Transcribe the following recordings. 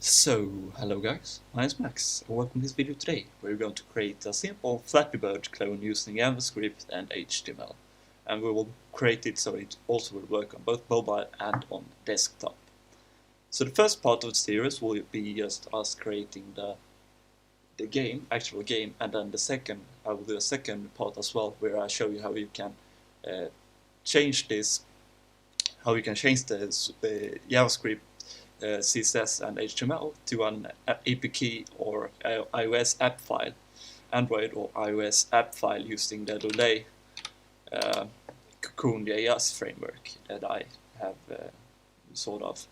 Hello guys, my name is Max, and welcome to this video today, where we're going to create a simple Flappy Bird clone using JavaScript and HTML. And we will create it so it also will work on both mobile and on desktop. So the first part of the series will be just us creating the actual game, and then I will do a second part as well, where I show you how you can change the JavaScript, CSS and HTML to an APK or iOS app file, Android or iOS app file using the Lulay Cocoon.js framework that I have sort of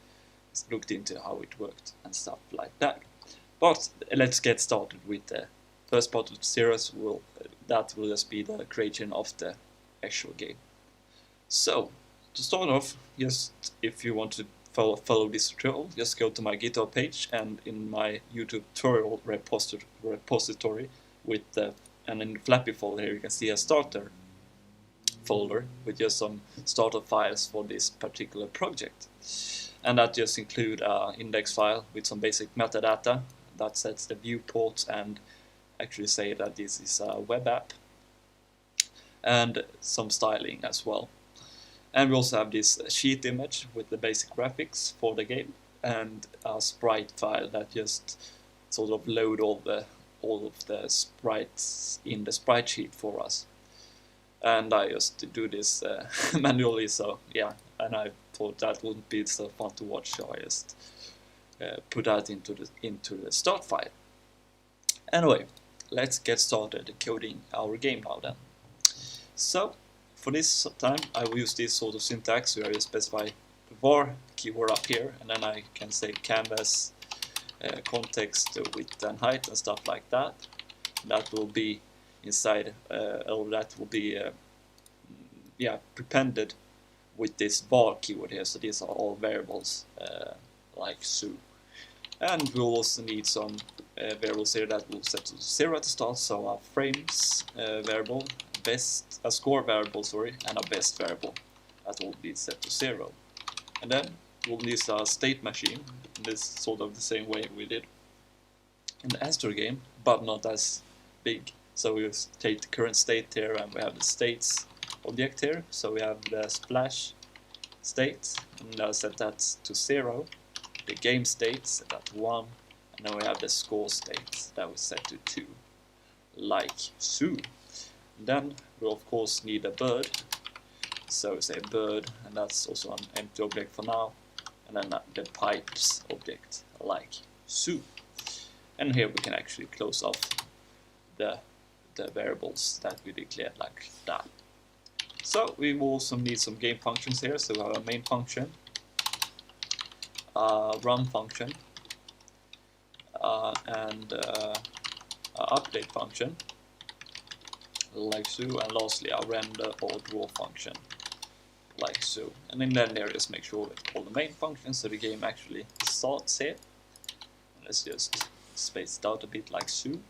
looked into how it worked and stuff like that. But let's get started with the first part of the series. That will just be the creation of the actual game. So to start off, just if you want to follow this tutorial, just go to my GitHub page, and in my YouTube tutorial repository and in the Flappy folder here you can see a starter folder with just some starter files for this particular project. And that just include an index file with some basic metadata that sets the viewport and actually say that this is a web app, and some styling as well. And we also have this sheet image with the basic graphics for the game, and a sprite file that just sort of load all of the sprites in the sprite sheet for us. And I just do this manually, so yeah, and I thought that wouldn't be so fun to watch, so I just put that into the start file. Anyway, let's get started coding our game now then. So for this time I will use this sort of syntax where I specify the var keyword up here, and then I can say canvas context width and height and stuff like that. That will be inside, or that will be prepended with this var keyword here. So these are all variables like so. And we'll also need some variables here that will set to 0 at the start, so our frames variable, a score variable, and a best variable that will be set to 0. And then we'll need a state machine in this sort of the same way we did in the Astro game, but not as big. So we just take the current state here, and we have the states object here. So we have the splash state, and I'll set that to 0. The game state set that to 1, and then we have the score state that we set to 2, like so. Then we of course need a bird, so we say bird, and that's also an empty object for now, and then the pipes object, like so. And here we can actually close off the variables that we declared like that. So we will also need some game functions here, so we have a main function, run function, and update function, like so, and lastly a render or draw function, like so. And in then there, just make sure we call the main function so the game actually starts here. And let's just space it out a bit, like so.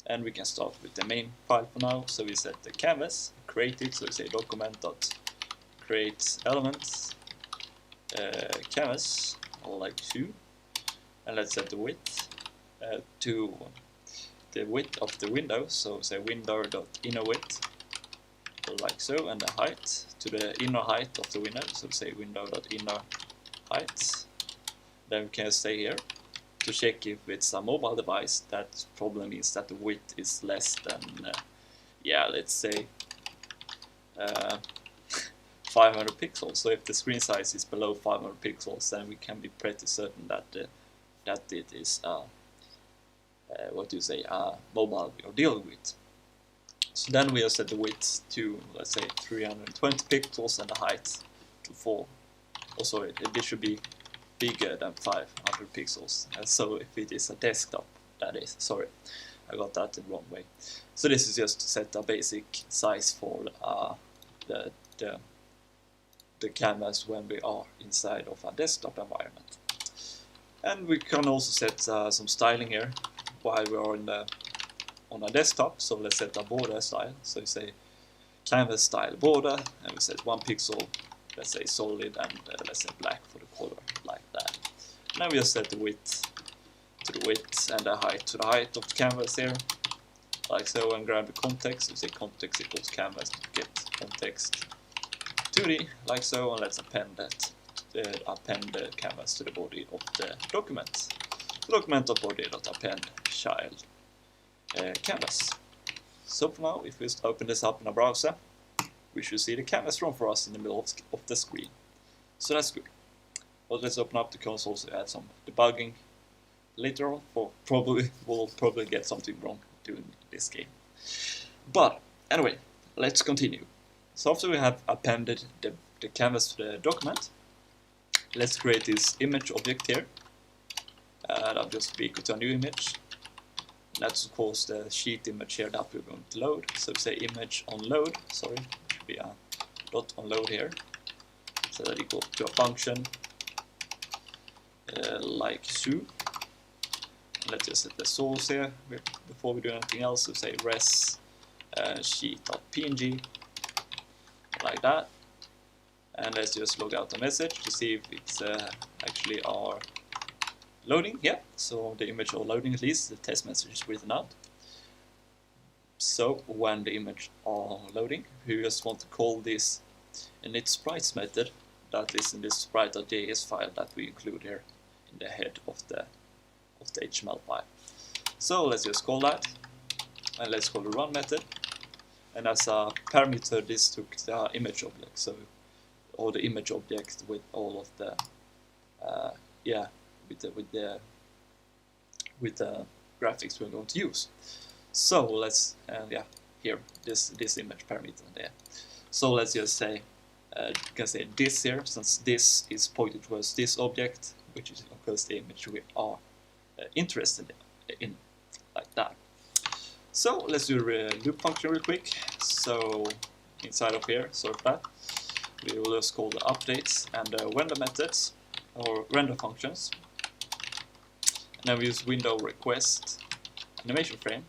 And we can start with the main file for now. So we set the canvas, create it, so we say document.create elements, canvas, like so. And let's set the width to the width of the window, so say window.innerWidth, like so, and the height to the inner height of the window, so say window.innerHeight. Then we can say here to check if it's a mobile device, that probably means that the width is less than let's say 500 pixels. So if the screen size is below 500 pixels, then we can be pretty certain that it is mobile we are dealing with. So then we have set the width to, let's say, 320 pixels and the height to 4. Oh, sorry, this should be bigger than 500 pixels. And so if it is a desktop, that is, sorry, I got that the wrong way. So this is just to set a basic size for the canvas when we are inside of a desktop environment. And we can also set some styling here while we are on a desktop. So let's set a border style. So you say canvas style border, and we set 1 pixel, let's say solid, and let's say black for the color, like that. Now we just set the width to the width and the height of the canvas here, like so, and grab the context. We say context equals canvas to get context 2D, like so, and let's append that. Append the canvas to the body of the document. The document of body.append child canvas. So for now, if we just open this up in a browser, we should see the canvas drawn for us in the middle of the screen. So that's good. But let's open up the console to add some debugging later on. We'll probably get something wrong doing this game. But anyway, let's continue. So after we have appended the canvas to the document, let's create this image object here. That'll just be equal to a new image. That's of course the sheet image here that we're going to load. So we say image on load, sorry, should be a dot on load here. So that equals to a function like so. Let's just set the source here before we do anything else. So say res sheet.png, like that. And let's just log out the message to see if it's actually our loading. Yeah, so the image are loading, at least the test message is written out. So when the image are loading, we just want to call this init sprites method that is in this sprite.js file that we include here in the head of the HTML5. So let's just call that, and let's call the run method. And as a parameter, this took the image object, so or the image object with all of the with the graphics we're going to use. So let's here this image parameter there. So let's just say you can say this here, since this is pointed towards this object, which is of course the image we are interested in, like that. So let's do a loop function real quick. So inside of here, sort that, we will just call the updates and the render methods or render functions. And then we use window request animation frame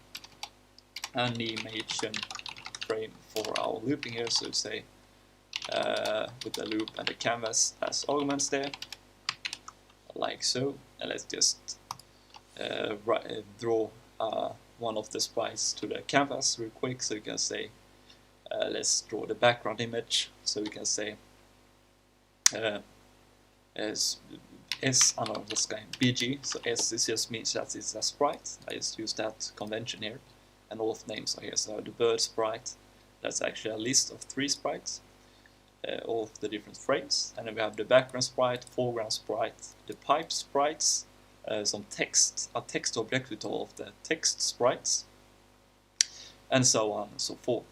for our looping here. So say with the loop and the canvas as arguments there, like so. And let's just draw one of the sprites to the canvas real quick. So you can say let's draw the background image. So we can say BG, so S is just means that it's a sprite. I just use that convention here, and all of the names are here. So the bird sprite, that's actually a list of 3 sprites, all of the different frames, and then we have the background sprite, foreground sprite, the pipe sprites, some text, a text object with all of the text sprites, and so on and so forth.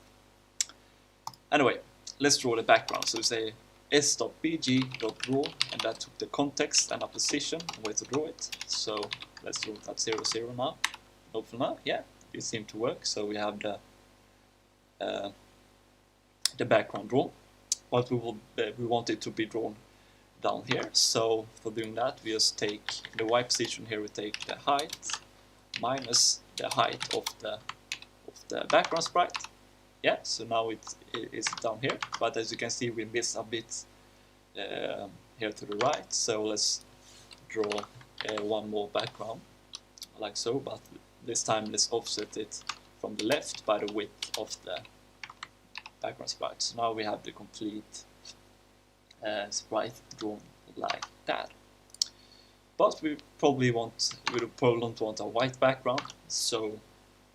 Anyway, let's draw the background. So we say s.bg.draw, and that took the context and a position and where to draw it. So let's draw that 0, 0 now. Hopefully now, yeah, it seemed to work. So we have the background drawn, but we want it to be drawn down here. So for doing that, we just take the Y position here. We take the height minus the height of the background sprite. Yeah, so now it is down here, but as you can see, we miss a bit here to the right. So let's draw one more background, like so, but this time let's offset it from the left by the width of the background sprite. So now we have the complete sprite drawn like that. But we probably don't want a white background, so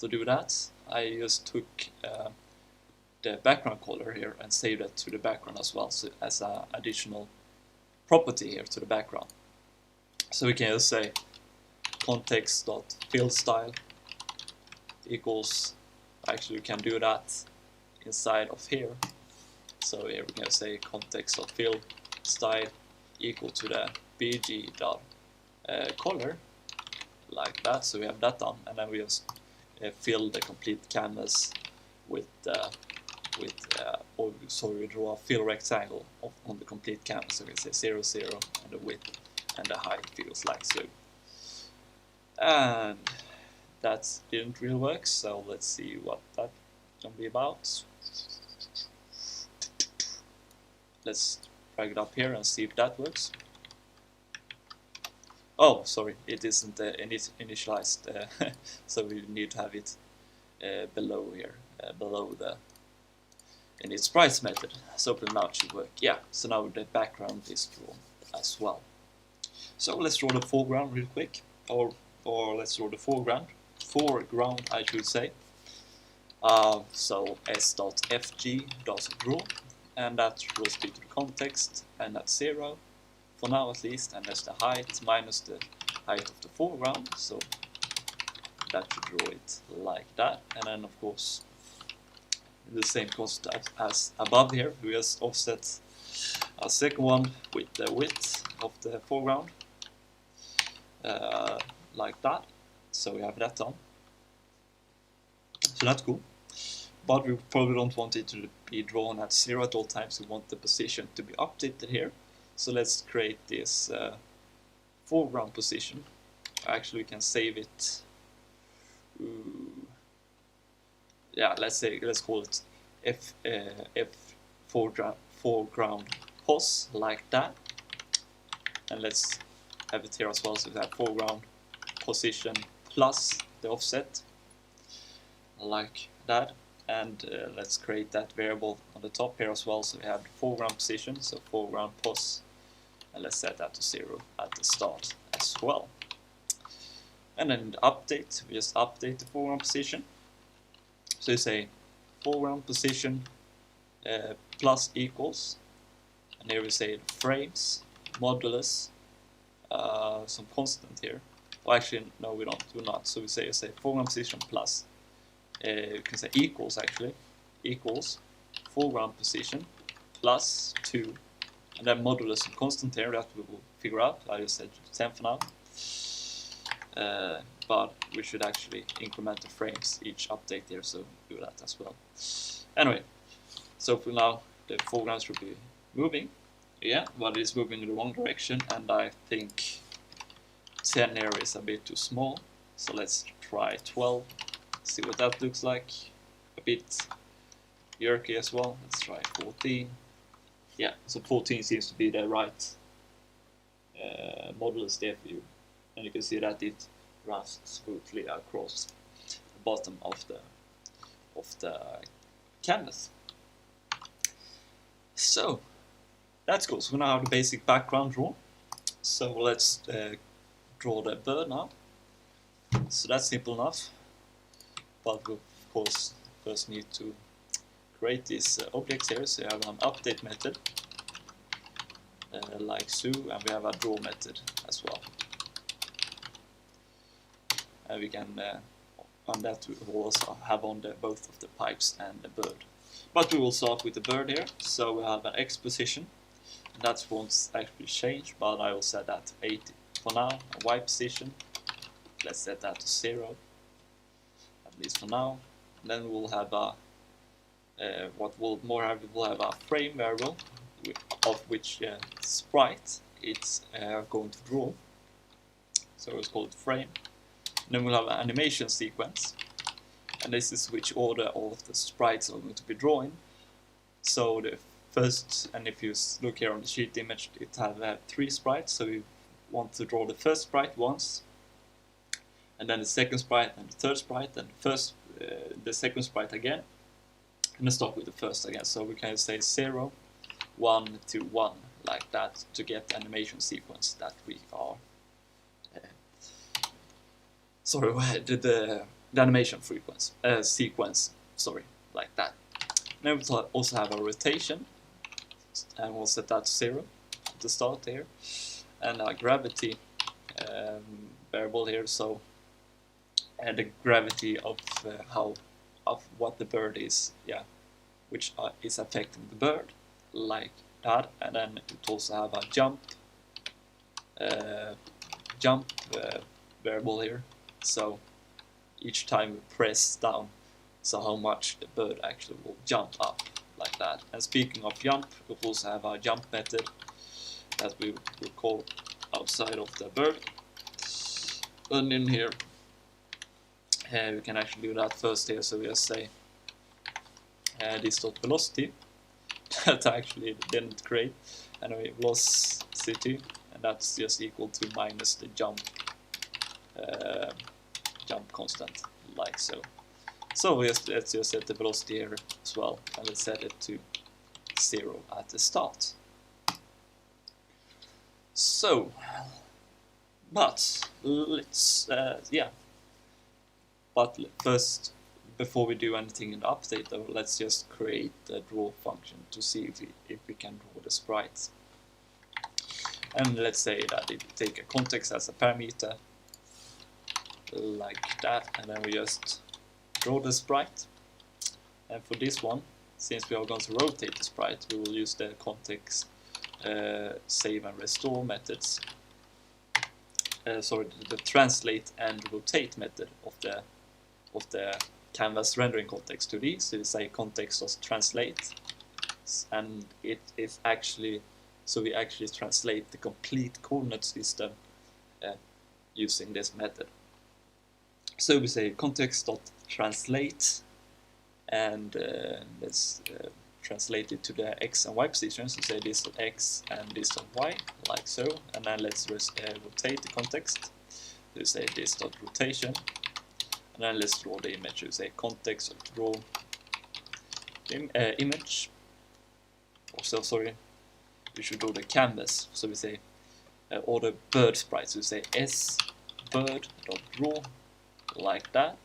to do that, I just took the background color here and save that to the background as well, so as an additional property here to the background. So we can just say context.fillStyle equals, actually we can do that inside of here. So here we can say context.fillStyle equal to the bg.color, like that. So we have that done, and then we just fill the complete canvas with we draw a fill rectangle on the complete canvas. So we say 0, 0, and the width and the height feels like so. And that didn't really work, so let's see what that can be about. Let's drag it up here and see if that works. Oh, sorry, it isn't initialized, so we need to have it below here, below the init sprites method. So now it should work. Yeah, so now the background is drawn as well. So let's draw the foreground real quick, or let's draw the foreground I should say. So s.fg.draw, and that draws due to the context, and that's 0 for now at least, and that's the height minus the height of the foreground, so that should draw it like that. And then of course the same cost as above here, we just offset a second one with the width of the foreground like that, so we have that done. So that's cool, but we probably don't want it to be drawn at 0 at all times. We want the position to be updated here, so let's create this foreground position. Actually, we can save it. Yeah, let's call it f foreground pos, like that, and let's have it here as well. So we have foreground position plus the offset, like that, and let's create that variable on the top here as well. So we have the foreground position, so foreground pos, and let's set that to 0 at the start as well. And then the update, we just update the foreground position. So you say foreground position plus equals, and here we say frames modulus some constant here. Well, actually no, we do not. So we say foreground position plus you can say equals, actually equals foreground position plus 2, and then modulus some constant here that we will figure out. I just said 10 for now. But we should actually increment the frames each update here, so do that as well. Anyway, so for now the foreground should be moving, yeah, but it's moving in the wrong direction, and I think 10 here is a bit too small, so let's try 12, see what that looks like. A bit jerky as well. Let's try 14. Yeah, so 14 seems to be the right modulus there for you, and you can see that it runs smoothly across the bottom of the canvas. So that's cool. So we now have the basic background drawn. So let's draw the bird now. So that's simple enough, but we of course first need to create these objects here. So we have an update method like so, and we have a draw method as well. And we can on that we will also have on both of the pipes and the bird. But we will start with the bird here. So we have an X position, and that won't actually change, but I will set that to 80 for now. A Y position, let's set that to 0, at least for now. And then we'll have a we'll have a frame variable of which sprite it's going to draw. So it's called frame. And then we'll have an animation sequence, and this is which order all of the sprites are going to be drawn. So the first, and if you look here on the sheet image, it have 3 sprites. So we want to draw the first sprite once, and then the second sprite, and the third sprite, and the second sprite again, and then start with the first again. So we can say 0, 1, 2, 1, like that, to get the animation sequence that we are the animation sequence, like that. Then we'll also have a rotation, and we'll set that to 0 at the start here, and a gravity variable here. So the gravity of what the bird is, yeah, which is affecting the bird, like that. And then it also have a jump variable here. So each time we press down, so how much the bird actually will jump up, like that. And speaking of jump, we also have a jump method that we will call outside of the bird. And in here, we can actually do that first here. So we just say this.velocity that I actually didn't create. Anyway, velocity, and that's just equal to minus the jump constant, like so. So let's just set the velocity here as well, and let's set it to 0 at the start. So, but let's but first, before we do anything in the update though, let's just create the draw function to see if we can draw the sprites. And let's say that it take a context as a parameter, like that, and then we just draw the sprite. And for this one, since we are going to rotate the sprite, we will use the context save and restore methods. The translate and rotate method of the canvas rendering context to these. So we say context.translate, and it is actually, so we actually translate the complete coordinate system using this method. So we say context.translate, and let's translate it to the x and y positions. So say this on x and this on y, like so. And then let's rotate the context. So say this dot rotation, and then let's draw the image. So say context of draw image. Also, sorry, we should draw the canvas. So we say or the bird sprite. So we say s bird dot draw, like that,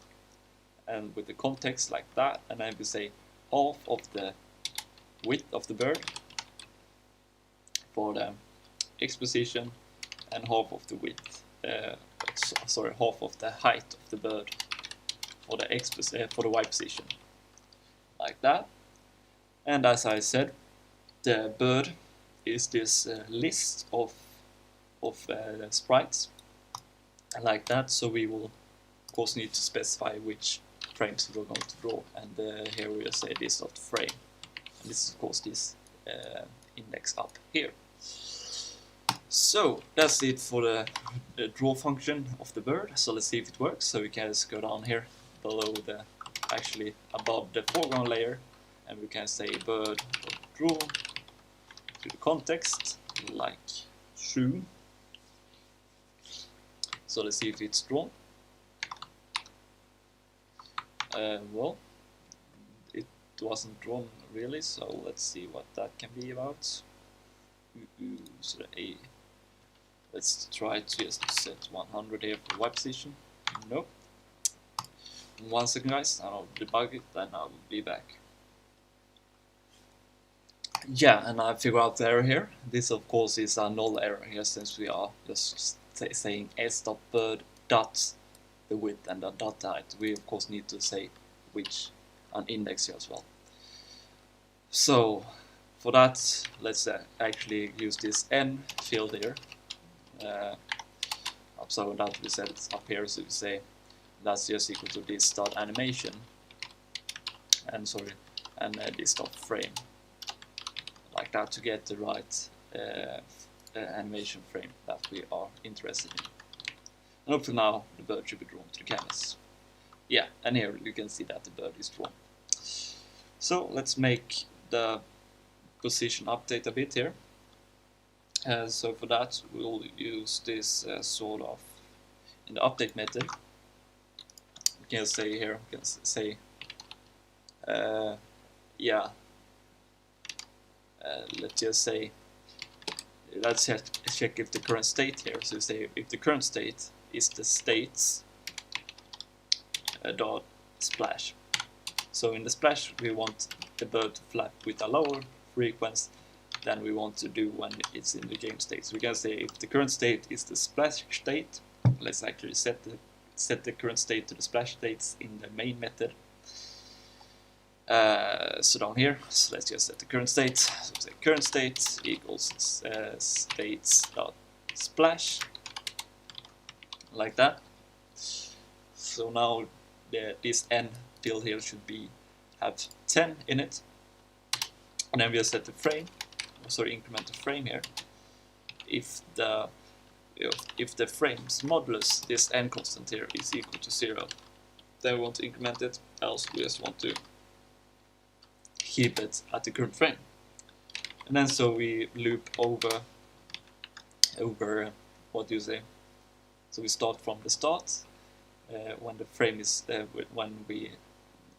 and with the context like that, and then we say half of the width of the bird for the x position, and half of the width, half of the height of the bird for the for the y position, like that. And as I said, the bird is this list of sprites, like that. So we will of course need to specify which frames we're going to draw, and here we will say this dot frame, and this is of course this index up here. So that's it for the draw function of the bird. So let's see if it works. So we can just go down here below actually above the foreground layer, and we can say bird dot draw to the context, like so. So let's see if it's drawn. Well, it wasn't drawn really, so let's see what that can be about. So let's try to just set 100 here for the y position. Nope. 1 second guys, and I'll debug it, then I'll be back. Yeah, and I figured out the error here. This of course is a null error here, since we are just saying s.bird dot the width and the dot height. We of course need to say which an index here as well. So for that, let's actually use this n field here. So that we said it's up here, so we say that's just equal to this dot animation, and this dot frame, like that, to get the right animation frame that we are interested in. And up to now, the bird should be drawn to the canvas. Yeah, and here you can see that the bird is drawn. So let's make the position update a bit here. So for that, we'll use this sort of in the update method. We can say here, we can say, let's just say, let's check if the current state here. So say if the current state is the states dot splash. So in the splash, we want the bird to flap with a lower frequency than we want to do when it's in the game state. So we can say if the current state is the splash state, let's actually set the current state to the splash states in the main method. So down here, so let's just set the current state. So say current state equals states dot splash, like that. So now this n field here should have 10 in it, and then we'll set the frame. Increment the frame here. If the frames modulus, this n constant here, is equal to 0, then we want to increment it. Else we just want to keep it at the current frame. And then so we loop over over what do you say? So we start from the start when the frame is when we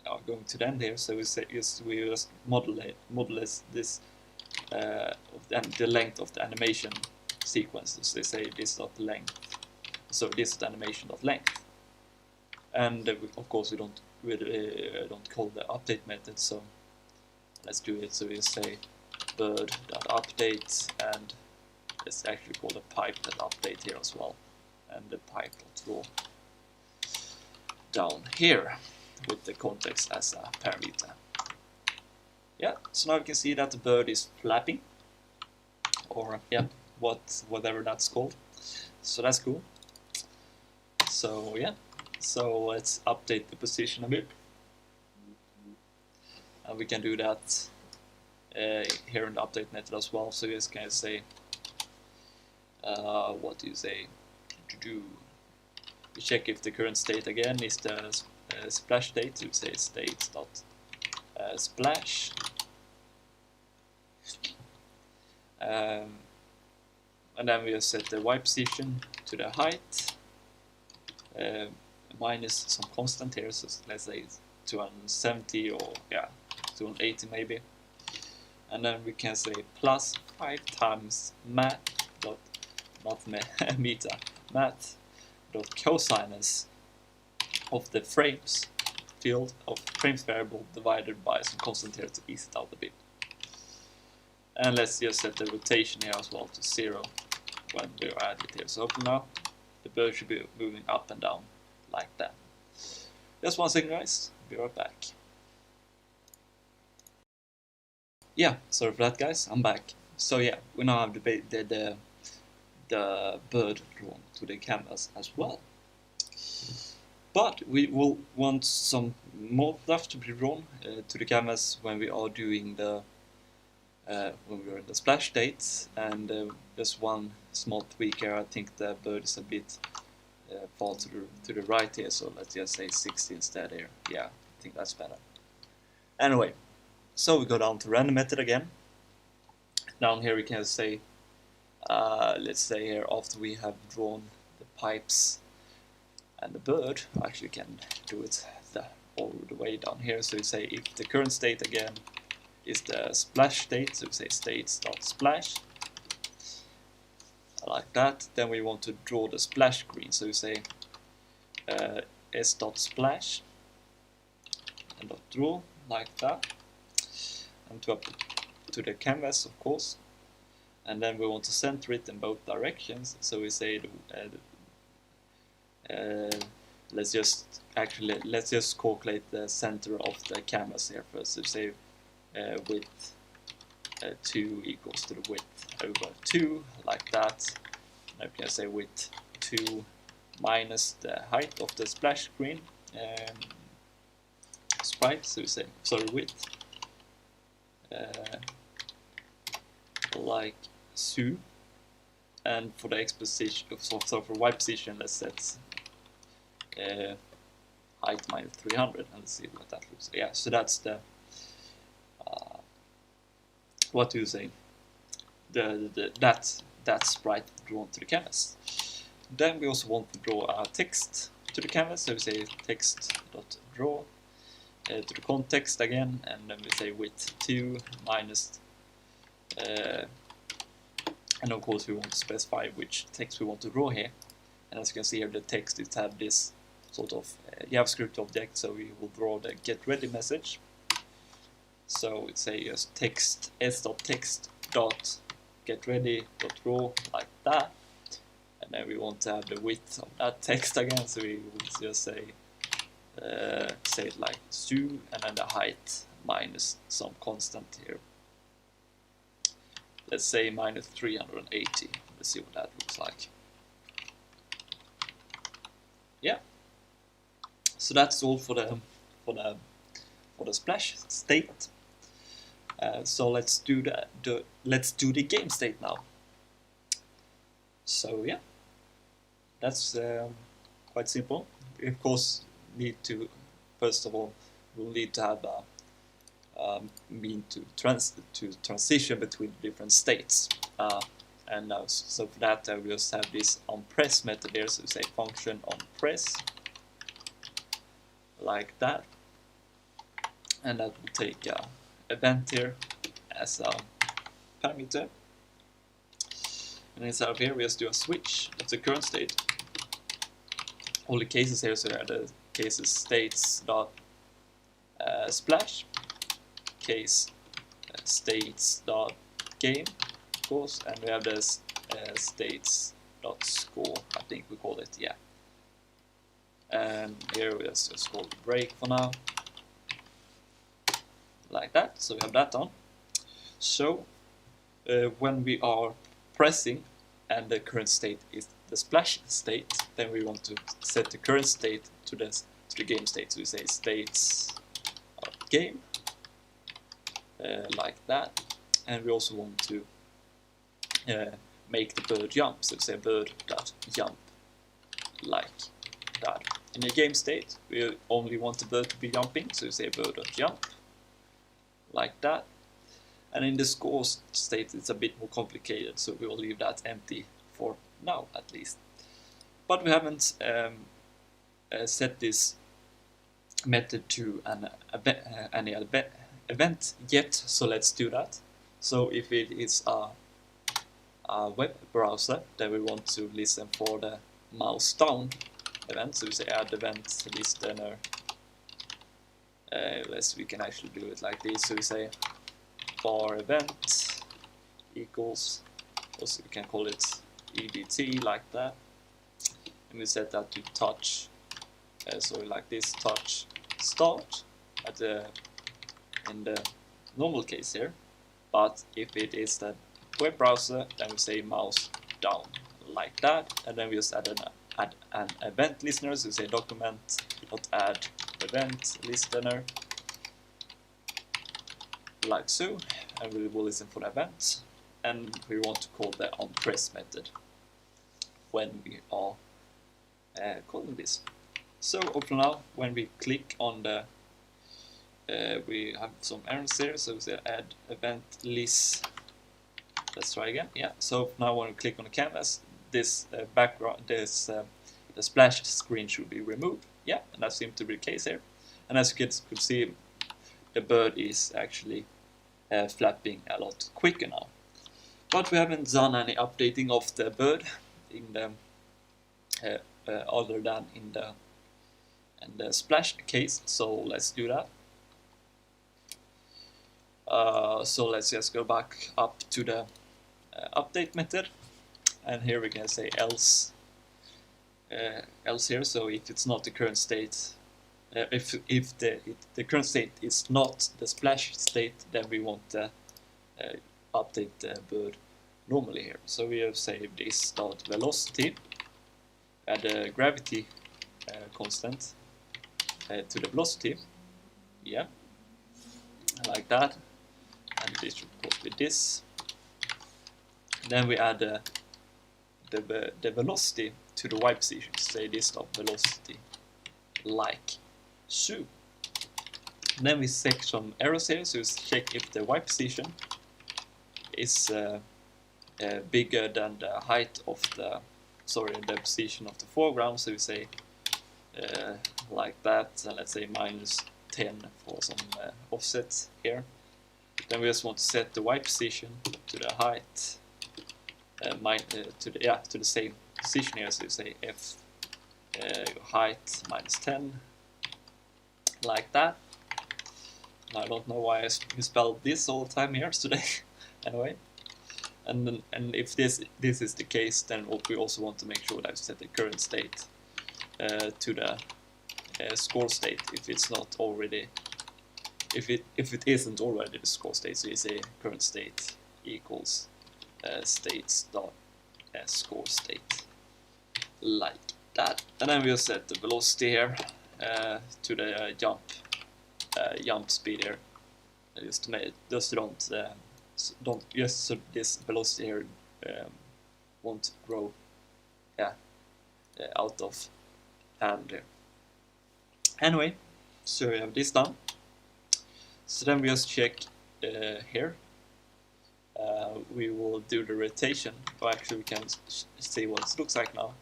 are going to the end here. So we just modulate this the length of the animation sequence. So they say this dot length. So this is the animation dot length, and of course we don't call the update method. So let's do it. So we say bird.update, and let's actually call the pipe.update here as well, and the pipe.draw down here with the context as a parameter. Yeah, so now you can see that the bird is flapping, or yeah, whatever that's called. So that's cool. So yeah, so let's update the position a bit, and we can do that here in the update method as well. So you just can say what do you say? We check if the current state again is the splash state. So we say state dot splash, and then we set the y position to the height minus some constant here. So let's say 270 or yeah 280 maybe, and then we can say plus 5 times math dot not meta math dot cosinus of the frames field of frames variable divided by some constant here to ease it out a bit. And let's just set the rotation here as well to 0 when we add it here. So now the bird should be moving up and down like that. Just one second, guys. Be right back. Yeah, sorry for that, guys. I'm back. So yeah, we now have the bird drawn to the canvas as well. But we will want some more stuff to be drawn to the canvas when we are doing the when we are in the splash state. And there's one small tweak here. I think the bird is a bit far to the right here, so let's just say 60 instead here. Yeah, I think that's better. Anyway, so we go down to random method again. Down here we can say, let's say here after we have drawn the pipes and the bird, I actually can do it all the way down here. So we say if the current state again is the splash state, so we say states.splash, like that. Then we want to draw the splash screen, so we say s.splash and .draw like that, and to the canvas of course. And then we want to center it in both directions, so we say let's just calculate the center of the canvas here first. So say width 2 equals to the width over 2, like that. Now we can say width 2 minus the height of the splash screen sprite. So we say width like so. And for the x position, so for y position, let's set height minus 300, and let's see what that looks like. Yeah, so that's the what do you say? That sprite drawn to the canvas. Then we also want to draw a text to the canvas, so we say text.draw to the context again, and then we say width 2 minus and of course we want to specify which text we want to draw here. And as you can see here, the text is have this sort of JavaScript object, so we will draw the get ready message. So it's say just text s.text dot get ready dot draw like that, and then we want to have the width of that text again, so we will just say it like so, and then the height minus some constant here. Let's say minus 380. Let's see what that looks like. Yeah. So that's all for the splash state. So let's do the game state now. So yeah, that's quite simple. We of course need to, first of all, we'll need to have a mean to transition between different states. And now, so for that I will just have this onPress method here, so we say function onPress, like that, and that will take a event here as a parameter. And inside of here we just do a switch of the current state. All the cases here, so there are the cases states dot splash, case states dot game, of course, and we have this states dot score, I think we call it, yeah. And here we just call it break for now, like that. So we have that on. So when we are pressing and the current state is the splash state, then we want to set the current state to the game state. So we say states game, like that, and we also want to make the bird jump. So we say bird.jump, like that. In the game state, we only want the bird to be jumping, so we say bird.jump, like that. And in the score state, it's a bit more complicated, so we will leave that empty for now, at least. But we haven't set this method to any event yet, so let's do that. So if it is a web browser, then we want to listen for the mouse down event, so we say add event listener. We can actually do it like this, so we say bar event equals, also we can call it edt, like that, and we set that to touch, so like this, touch start at in the normal case here. But if it is the web browser, then we say mouse down, like that, and then we just add an event listener, so we say document.add event listener, like so, and we will listen for the event, and we want to call the onPress method when we are calling this. So up to now, when we click on the we have some errors here, so we say add event list. Let's try again. Yeah. So now when we click on the canvas, this background, the splash screen should be removed. Yeah, and that seems to be the case here. And as you could see, the bird is actually flapping a lot quicker now. But we haven't done any updating of the bird in the other than in the splash case. So let's do that. So let's just go back up to the update method, and here we can say else here. So if it's not the current state, if the current state is not the splash state, then we want to update the bird normally here. So we have saved this dot velocity, add a gravity constant to the velocity, yeah, like that, and this should go with this. Then we add the velocity to the y position, say this dot velocity, like so. Then we check some errors here, so we check if the y position is bigger than the height of the position of the foreground, so we say like that, and let's say -10 for some offsets here. Then we just want to set the y position to the height, to the same position here, so we say f height -10, like that. I don't know why I misspelled this all the time here today. Anyway, and if this is the case, then we also want to make sure that we set the current state to the score state if it's not already, if it isn't already the score state. So you say current state equals states dot score state, like that, and then we'll set the velocity here to the jump speed here, just so this velocity here won't grow out of hand here. Anyway, so we have this done. So then we just check here we will do the rotation. Or actually, we can see what it looks like now.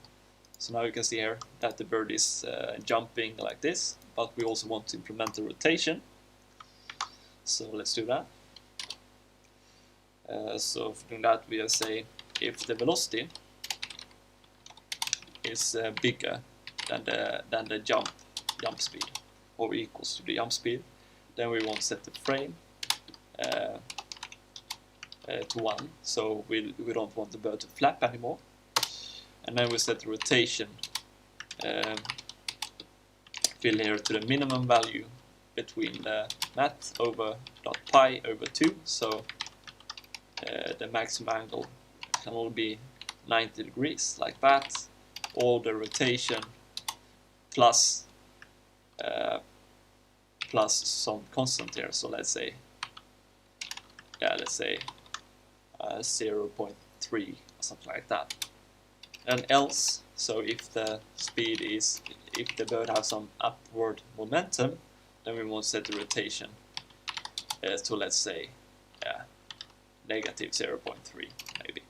So now you can see here that the bird is jumping like this, but we also want to implement the rotation. So let's do that. So for doing that, we say if the velocity is bigger than the jump speed, or equals to the jump speed, then we want to set the frame to 1, so we don't want the bird to flap anymore. And then we set the rotation fill here to the minimum value between the mat over dot pi over 2, so the maximum angle can only be 90 degrees, like that, or the rotation plus plus some constant here, so let's say 0.3 or something like that. And else, so if the speed is, if the bird has some upward momentum, then we want to set the rotation to, let's say, negative 0.3 maybe.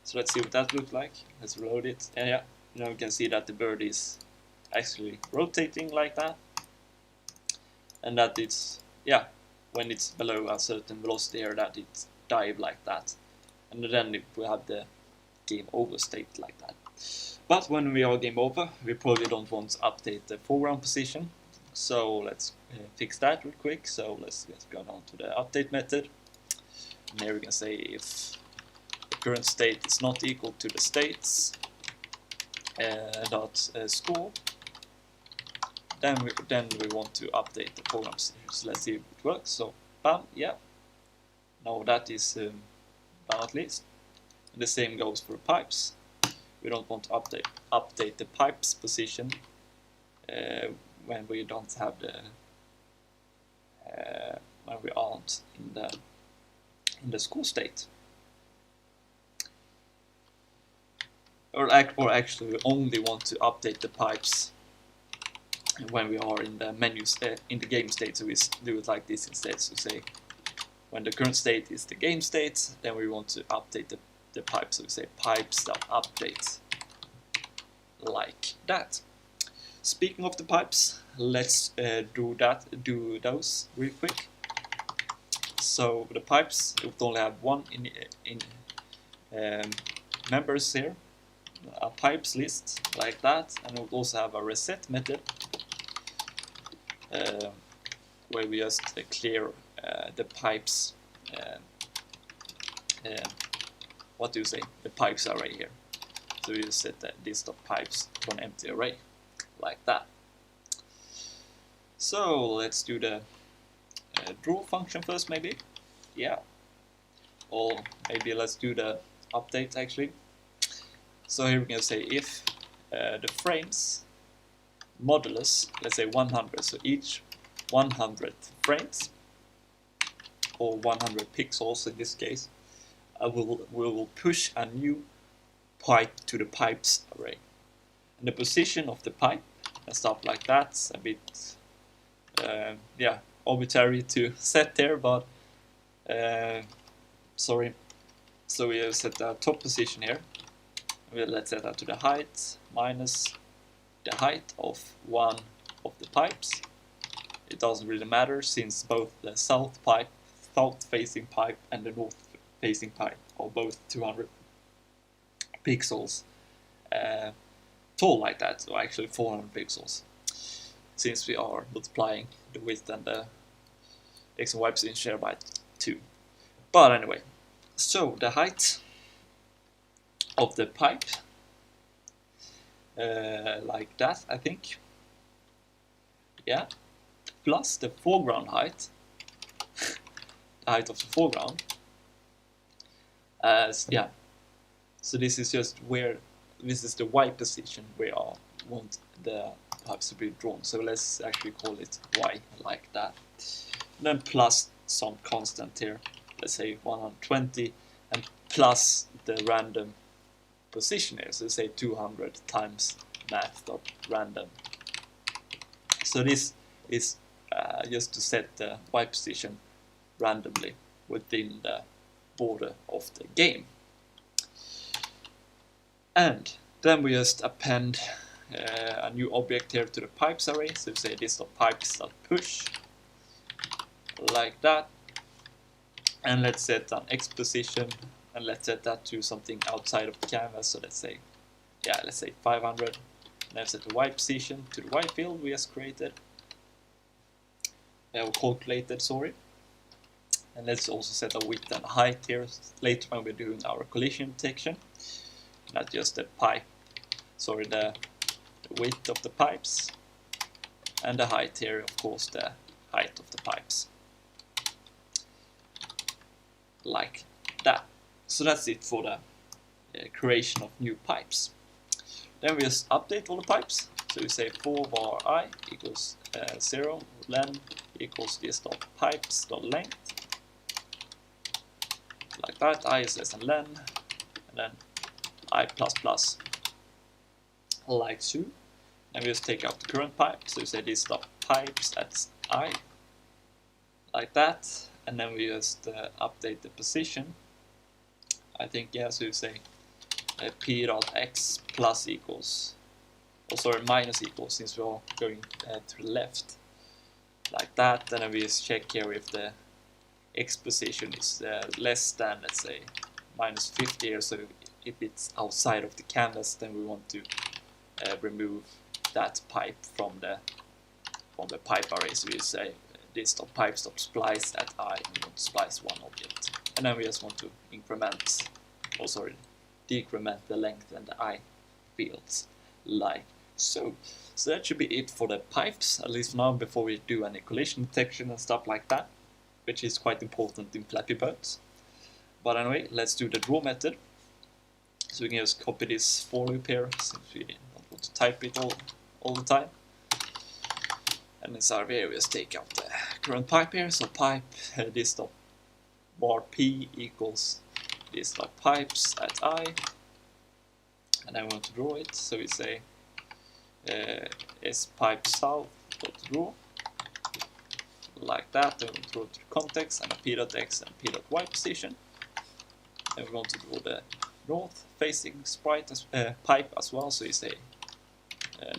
So let's see what that looks like. Let's reload it, and yeah, now you can see that the bird is actually rotating like that, and that it's, yeah, when it's below a certain velocity here, that it dive like that, and then we have the game over state like that. But when we are game over, we probably don't want to update the foreground position, so let's fix that real quick. So let's go down to the update method, and here we can say if the current state is not equal to the states dot score, then we want to update the foreground position. So let's see if it works. So bam, yeah, now that is done at least. And the same goes for pipes. We don't want to update the pipes position when we don't have the when we aren't in the score state. Or actually, we only want to update the pipes when we are in the menu in the game state. So we do it like this instead. So say when the current state is the game state, then we want to update the pipes. So we say pipes.update, like that. Speaking of the pipes, let's do those real quick. So the pipes, it would only have one in members here, a pipes list like that, and it would also have a reset method where we just clear the pipes. What do you say? The pipes array here. So you set the list of pipes to an empty array, like that. So let's do the draw function first, maybe. Yeah. Or maybe let's do the update actually. So here we can say if the frames modulus, let's say 100, so each 100 frames, or 100 pixels in this case, we will push a new pipe to the pipes array. And the position of the pipe and stuff like that's a bit yeah, arbitrary to set there, but sorry. So we have set the top position here. Let's set that to the height minus the height of one of the pipes. It doesn't really matter since both the south facing pipe and the north facing pipe are both 200 pixels tall like that, or actually 400 pixels, since we are multiplying the width and the x and y position share by 2. But anyway, so the height of the pipe, like that, I think, yeah, plus the foreground height, the height of the foreground, yeah. So this is just where, this is the y position where I want the pipes to be drawn. So let's actually call it y, like that. And then plus some constant here, let's say 120, and plus the random position here, so say 200 times math.random. So this is just to set the y position randomly within the border of the game. And then we just append a new object here to the pipes array. So we say this.pipes.push, like that. And let's set an X position, and let's set that to something outside of the canvas. So let's say 500. And then set the Y position to the Y field we just created. Calculated, sorry. And let's also set a width and a height here later when we're doing our collision detection. Not just the the width of the pipes, and the height here, of course, the height of the pipes. Like that. So that's it for the creation of new pipes. Then we just update all the pipes. So we say for var I equals 0, len equals this.pipes.length. Like that, I is less than len, and then I plus plus, like so. And we just take out the current pipe, so we say this.pipes at I, like that, and then we just update the position. I think, yeah, so we say p.x plus equals, minus equals, since we're going to the left, like that. And then we just check here if the x position is less than, let's say, minus 50 here. So if it's outside of the canvas, then we want to remove that pipe from the pipe array. So we say this.pipes.splice at I, and we want to splice one object. And then we just want to decrement the length and the I fields, like so. So that should be it for the pipes, at least for now, before we do any collision detection and stuff like that, which is quite important in Flappy Birds. But anyway, let's do the draw method. So we can just copy this for loop here, since we don't want to type it all the time. And inside here we just take out the current pipe here. So pipe this.var p equals this.pipes at I. And I want to draw it, so we say spipe south.draw, like that. Then we draw to the context and a p.x and p.y position. And we want to draw the north facing sprite pipe as well, so you say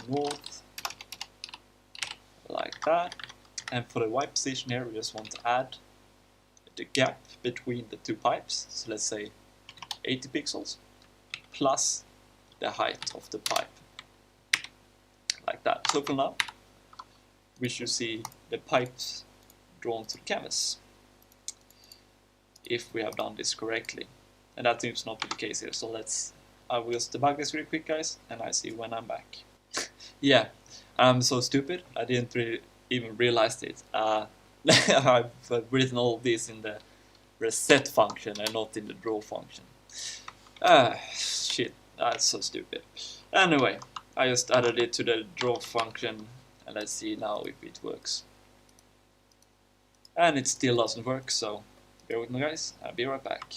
north, like that. And for the Y position here, we just want to add the gap between the two pipes, so let's say 80 pixels plus the height of the pipe, like that. So for now, we should see the pipes drawn to the canvas, if we have done this correctly. And that seems not to be the case here, so I will just debug this really quick, guys, and I see when I'm back. Yeah, I'm so stupid, I didn't really even realize it. I've written all of this in the reset function and not in the draw function. Shit, that's so stupid. Anyway, I just added it to the draw function, and let's see now if it works. And it still doesn't work, so bear with me, guys, I'll be right back.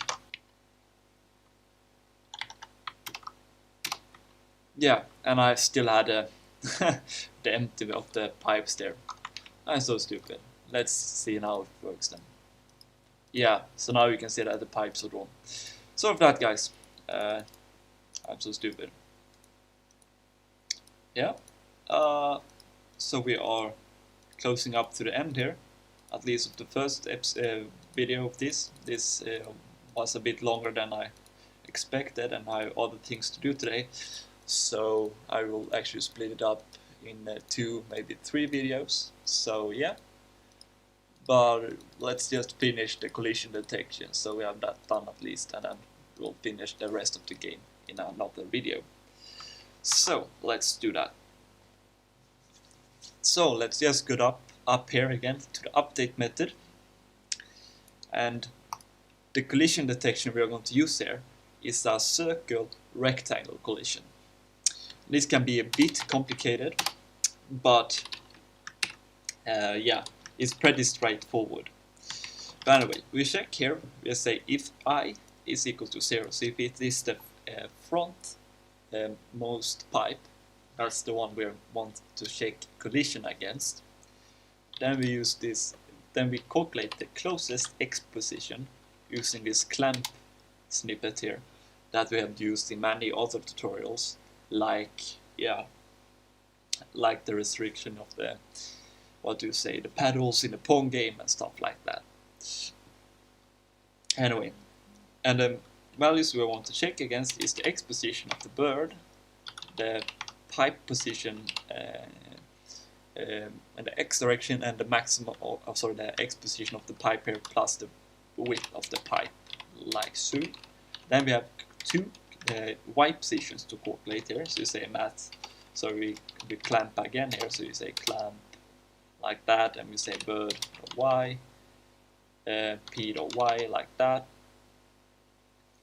Yeah, and I still had the empty of the pipes there. I'm so stupid. Let's see now if it works then. Yeah, so now you can see that the pipes are drawn. Sorry for that, guys. I'm so stupid. Yeah. So we are closing up to the end here. At least of the first video of this. This was a bit longer than I expected, and I have other things to do today. So I will actually split it up in 2, maybe 3 videos. So yeah. But let's just finish the collision detection, so we have that done at least, and then we'll finish the rest of the game in another video. So let's do that. So let's just go up here again to the update method, and the collision detection we are going to use here is a circle rectangle collision. This can be a bit complicated, but yeah, it's pretty straightforward. But anyway, we check here, we say if I is equal to 0, so if it is the front most pipe, that's the one we want to check collision against, then we use this, then we calculate the closest X position using this clamp snippet here that we have used in many other tutorials, like like the restriction of the, what do you say, the pedals in the Pong game and stuff like that. Anyway, and the values we want to check against is the x position of the bird, the pipe position and the x direction, and the maximum, the x position of the pipe here plus the width of the pipe, like so. Then we have two y positions to calculate here, so you say math. So we clamp again here, so you say clamp like that, and we say bird y, p dot y like that,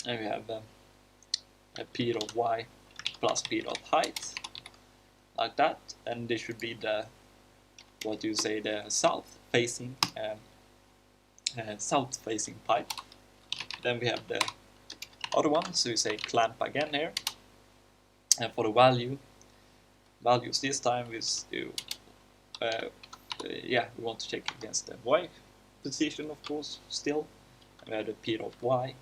and we have p dot y plus p dot height like that, and this should be the, what do you say, the south facing pipe. Then we have the other one, so you say clamp again here, and for the values this time we do we want to check against the y position, of course, still. And we have the p dot y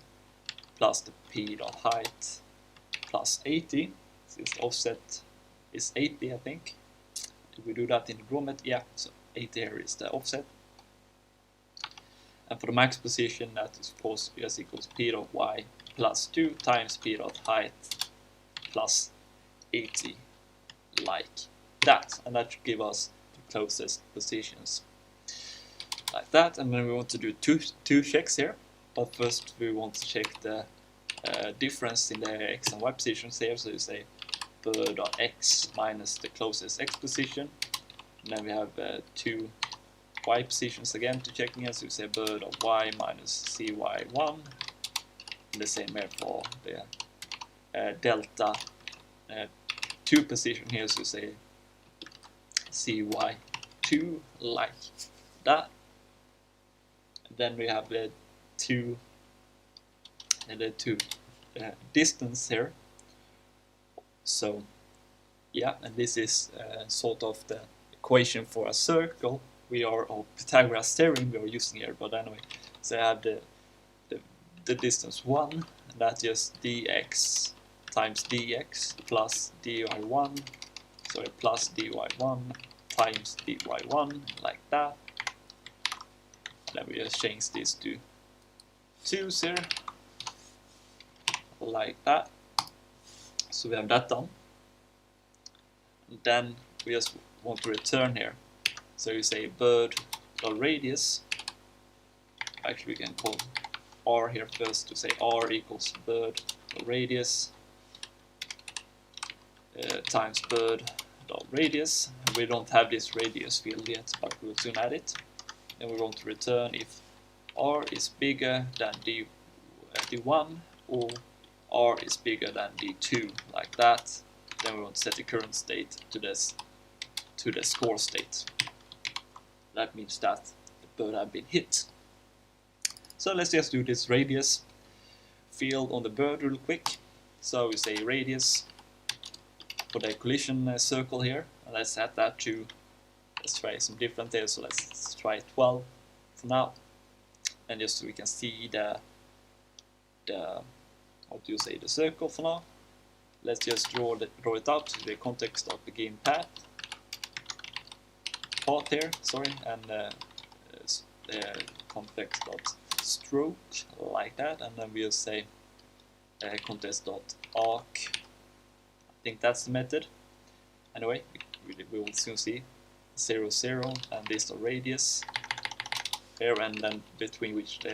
plus the p dot height plus 80, since the offset is 80, I think. Did we do that in the grommet? Yeah, so 80 here is the offset. And for the max position, that is of course just equals p dot y plus 2 times p dot height plus 80, like that. And that should give us the closest positions, like that. And then we want to do two checks here. But first we want to check the difference in the x and y positions here. So you say bird.x minus the closest x position. And then we have two y positions again to check against. So you say bird.y minus cy1. And the same here for the delta 2 position here. So you say cy2, like that. And then we have the two distance here. So yeah, and this is sort of the equation for a circle. We are, or Pythagoras theorem we are using here, but anyway, so I have the distance 1, and that's just dx times dx plus dy1, sorry, plus dy1 times dy1, like that. Then we just change this to 2's here, like that. So we have that done. And then we just want to return here. So you say bird.radius. Actually, we can call r here first to say r equals bird.radius times bird.radius. We don't have this radius field yet, but we'll soon add it. And we want to return if r is bigger than d1 or r is bigger than d2, like that. Then we want to set the current state to the score state. That means that the bird has been hit. So let's just do this radius field on the bird real quick. So we say radius for the collision circle here, and let's set that to, let's try some different there. So let's try 12 for now, and just so we can see the what do you say, the circle for now. Let's just draw it out to the context of begin path here, sorry, and context dot stroke, like that, and then we'll say context dot arc. I think that's the method. Anyway, we will soon see 0, 0, and this the radius here, and then between which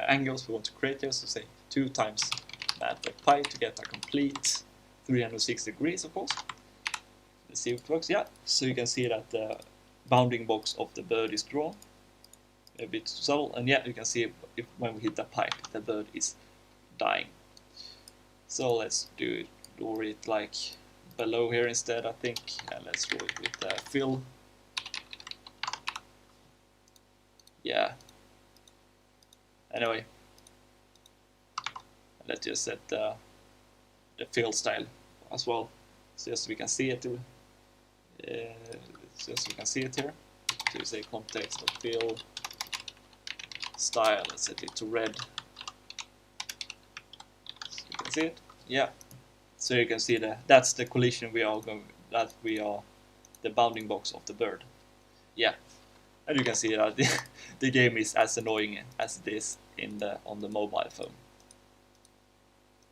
angles we want to create here. So say 2 times math of pi to get a complete 360 degrees, of course. Let's see if it works. Yeah, so you can see that the bounding box of the bird is drawn a bit subtle, and yeah, you can see if when we hit the pipe, the bird is dying. So let's do it like below here instead, I think, and let's draw it with the fill. Yeah. Anyway, let's just set the fill style as well, so just so we can see it. Just so we can see it here. So you say context of fill style, let's set it to red. So you can see it. Yeah. So you can see that's the collision we are going, the bounding box of the bird. Yeah. And you can see that the game is as annoying as it is on the mobile phone.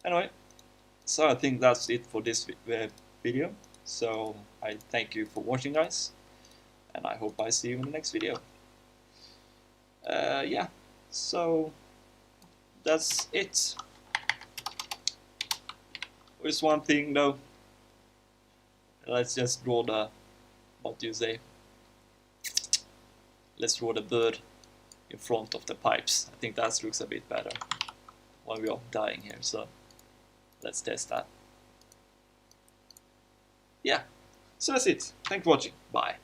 Anyway, so I think that's it for this video. So I thank you for watching, guys, and I hope I see you in the next video. Yeah, so that's it. There's one thing though. Let's just draw the, what do you say? Let's draw the bird in front of the pipes. I think that looks a bit better while we are dying here, so let's test that. Yeah, so that's it. Thanks for watching. Bye.